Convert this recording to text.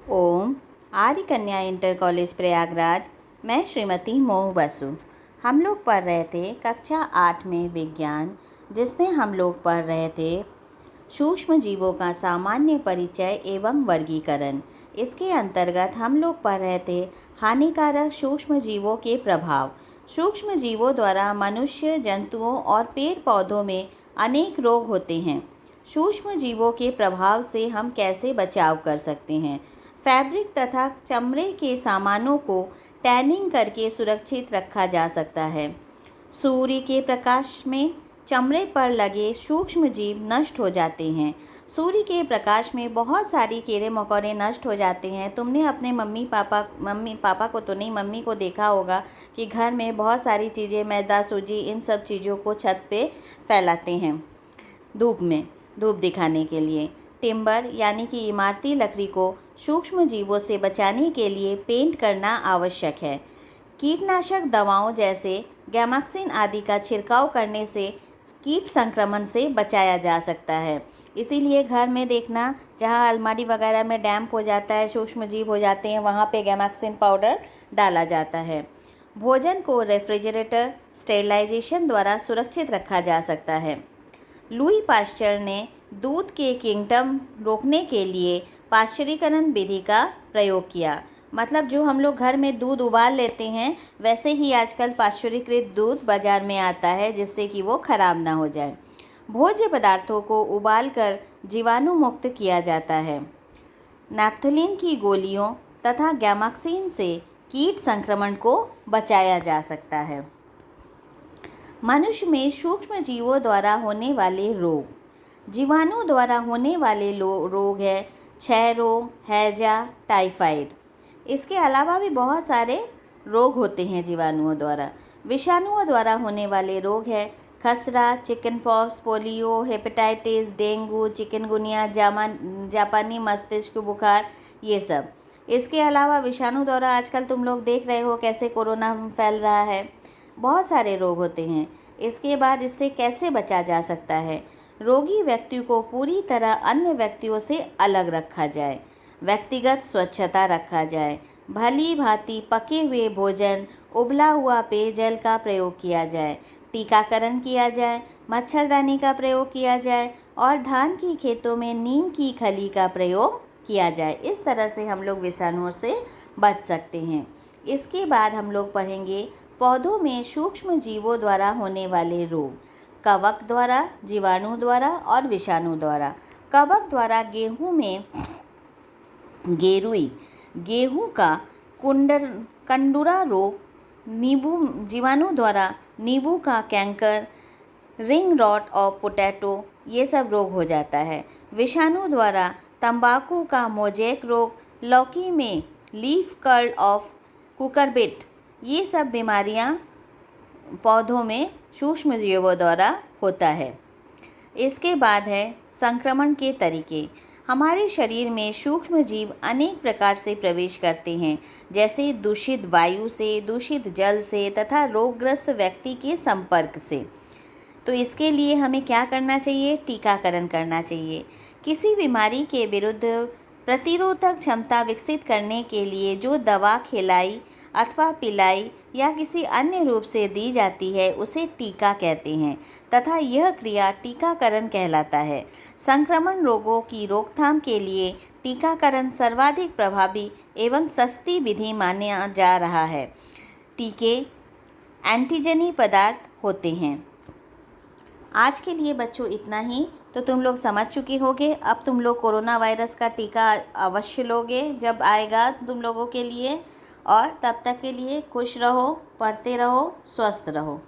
ओम आर्य कन्या inter college Prayagraj. मैं श्रीमती मोह बसु। हम लोग पढ़ रहे थे कक्षा 8 में विज्ञान, जिसमें हम लोग पढ़ रहे थे सूक्ष्म जीवों का सामान्य परिचय एवं वर्गीकरण। इसके अंतर्गत हम लोग पढ़ रहे थे हानिकारक सूक्ष्म जीवों के प्रभाव। सूक्ष्म जीवों द्वारा मनुष्य, जंतुओं और पेड़ पौधों में अनेक रोग होते हैं। सूक्ष्म जीवों के प्रभाव से हम कैसे बचाव कर सकते हैं? फैब्रिक तथा चमड़े के सामानों को टैनिंग करके सुरक्षित रखा जा सकता है। सूर्य के प्रकाश में चमड़े पर लगे सूक्ष्म जीव नष्ट हो जाते हैं। सूर्य के प्रकाश में बहुत सारी कीड़े मकोड़े नष्ट हो जाते हैं। तुमने अपने मम्मी पापा को तो नहीं, मम्मी को देखा होगा कि घर में बहुत सारी चीज़ें, मैदा, सूजी, इन सब चीज़ों को छत पे फैलाते हैं धूप दिखाने के लिए। टिम्बर यानी कि इमारती लकड़ी को सूक्ष्म जीवों से बचाने के लिए पेंट करना आवश्यक है। कीटनाशक दवाओं जैसे गैमाक्सिन आदि का छिड़काव करने से कीट संक्रमण से बचाया जा सकता है। इसीलिए घर में देखना, जहाँ अलमारी वगैरह में डैम्प हो जाता है, सूक्ष्म जीव हो जाते हैं, वहाँ पे गैमाक्सिन पाउडर डाला जाता है। भोजन को रेफ्रिजरेटर स्टेरिलाइजेशन द्वारा सुरक्षित रखा जा सकता है। लुई पाश्चर ने दूध के किंगडम रोकने के लिए पाश्चरीकरण विधि का प्रयोग किया। मतलब जो हम लोग घर में दूध उबाल लेते हैं, वैसे ही आजकल पाश्चरीकृत दूध बाज़ार में आता है, जिससे कि वो ख़राब ना हो जाए। भोज्य पदार्थों को उबालकर जीवाणु मुक्त किया जाता है। नैप्थलीन की गोलियों तथा गैमाक्सिन से कीट संक्रमण को बचाया जा सकता है। मनुष्य में सूक्ष्म जीवों द्वारा होने वाले रोग। जीवाणु द्वारा होने वाले रोग है क्षय रोग, हैजा, टाइफाइड। इसके अलावा भी बहुत सारे रोग होते हैं जीवाणुओं द्वारा। विषाणुओं द्वारा होने वाले रोग है खसरा, chickenpox, polio, hepatitis, dengue, chikungunya, जापानी मस्तिष्क बुखार, ये सब। इसके अलावा विषाणु द्वारा आजकल तुम लोग देख रहे हो कैसे कोरोना फैल रहा है। बहुत सारे रोग होते हैं। इसके बाद इससे कैसे बचा जा सकता है? रोगी व्यक्ति को पूरी तरह अन्य व्यक्तियों से अलग रखा जाए। व्यक्तिगत स्वच्छता रखा जाए। भली भांति पके हुए भोजन, उबला हुआ पेयजल का प्रयोग किया जाए। टीकाकरण किया जाए। मच्छरदानी का प्रयोग किया जाए और धान की खेतों में नीम की खली का प्रयोग किया जाए। इस तरह से हम लोग विषाणुओं से बच सकते हैं। इसके बाद हम लोग पढ़ेंगे पौधों में सूक्ष्म जीवों द्वारा होने वाले रोग। कवक द्वारा, जीवाणु द्वारा और विषाणु द्वारा। कवक द्वारा गेहूं में गेरुई, गेहूं का कंडुरा रोग। जीवाणु द्वारा नींबू का canker, ring rot of potato, ये सब रोग हो जाता है। विषाणु द्वारा तंबाकू का मोज़ेक रोग, लौकी में लीफ कर्ल ऑफ कुकुरबिट, ये सब बीमारियां पौधों में सूक्ष्म जीवों द्वारा होता है। इसके बाद है संक्रमण के तरीके। हमारे शरीर में सूक्ष्म जीव अनेक प्रकार से प्रवेश करते हैं, जैसे दूषित वायु से, दूषित जल से तथा रोगग्रस्त व्यक्ति के संपर्क से। तो इसके लिए हमें क्या करना चाहिए? टीकाकरण करना चाहिए। किसी बीमारी के विरुद्ध प्रतिरोधक क्षमता विकसित करने के लिए जो दवा खिलाई अथवा पिलाई या किसी अन्य रूप से दी जाती है, उसे टीका कहते हैं तथा यह क्रिया टीकाकरण कहलाता है। संक्रमण रोगों की रोकथाम के लिए टीकाकरण सर्वाधिक प्रभावी एवं सस्ती विधि माना जा रहा है। टीके एंटीजनी पदार्थ होते हैं। आज के लिए बच्चों इतना ही। तो तुम लोग समझ चुके होगे। अब तुम लोग कोरोना वायरस का टीका अवश्य लोगे जब आएगा तुम लोगों के लिए। और तब तक के लिए खुश रहो, पढ़ते रहो, स्वस्थ रहो।